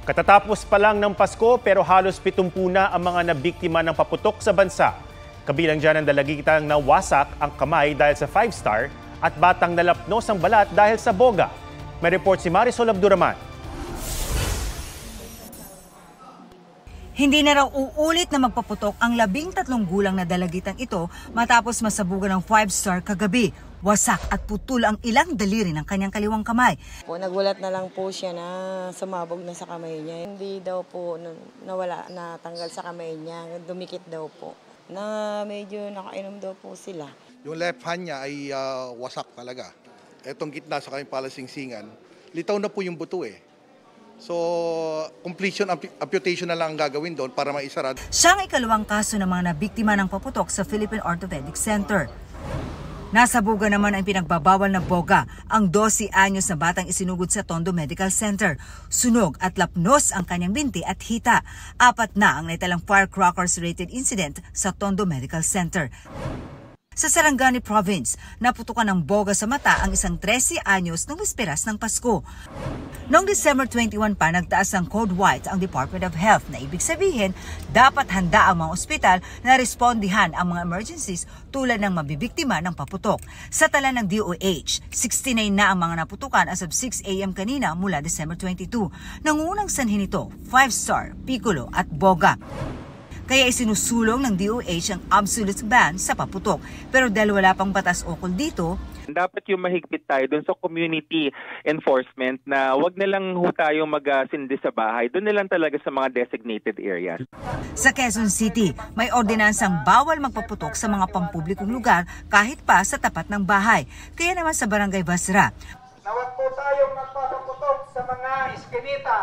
Katatapos pa lang ng Pasko pero halos 70 na ang mga nabiktima ng paputok sa bansa. Kabilang dyan ang dalagitang nawasak ang kamay dahil sa 5-star at batang nalapnos ang balat dahil sa boga. May report si Marisol Abduraman. Hindi na raw uulit na magpaputok ang 13 gulang na dalagitang ito matapos masabugan ng 5-star kagabi. Wasak at putol ang ilang daliri ng kanyang kaliwang kamay. Nagulat na lang po siya na sumabog na sa kamay niya. Hindi daw po nawala, natanggal sa kamay niya, dumikit daw po. Na medyo nakainom daw po sila. Yung left hand niya ay wasak talaga. Etong gitna sa kanyang palasingsingan, litaw na po yung buto eh. So, completion amputation na lang ang gagawin doon para maisara. Siya ang ikalawang kaso ng mga nabiktima ng paputok sa Philippine Orthopedic Center. Nasabugan naman ang pinagbabawal na boga, ang 12 anyos na batang isinugod sa Tondo Medical Center. Sunog at lapnos ang kanyang binti at hita. 4 na ang naitalang firecrackers-related incident sa Tondo Medical Center. Sa Sarangani Province, naputukan ng boga sa mata ang isang 13 anyos ng wisperas ng Pasko. Noong December 21 pa, nagtaas ng Code White ang Department of Health na ibig sabihin, dapat handa ang mga ospital na respondihan ang mga emergencies tulad ng mabibiktima ng paputok. Sa tala ng DOH, 69 na ang mga naputukan as of 6 a.m. kanina mula December 22. Nangungunang sanhin ito, 5-star, piccolo at boga. Kaya isinusulong ng DOH ang absolute ban sa paputok. Pero dahil wala pang batas ukol dito, dapat yung mahigpit tayo dun sa community enforcement na wag na lang tayong mag-sindi sa bahay. Doon na lang talaga sa mga designated areas. Sa Quezon City, may ordinansang bawal magpaputok sa mga pampublikong lugar kahit pa sa tapat ng bahay. Kaya naman sa Barangay Basra, nawag po tayong magpapaputok sa mga iskinita.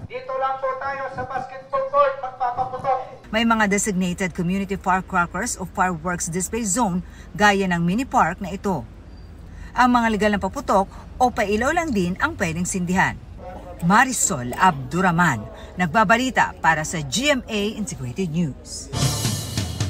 Dito lang po tayo sa basketball court magpapaputok. May mga designated community firecrackers o fireworks display zone gaya ng mini park na ito. Ang mga legal na paputok o pailaw lang din ang pwedeng sindihan. Marisol Abduraman, nagbabalita para sa GMA Integrated News.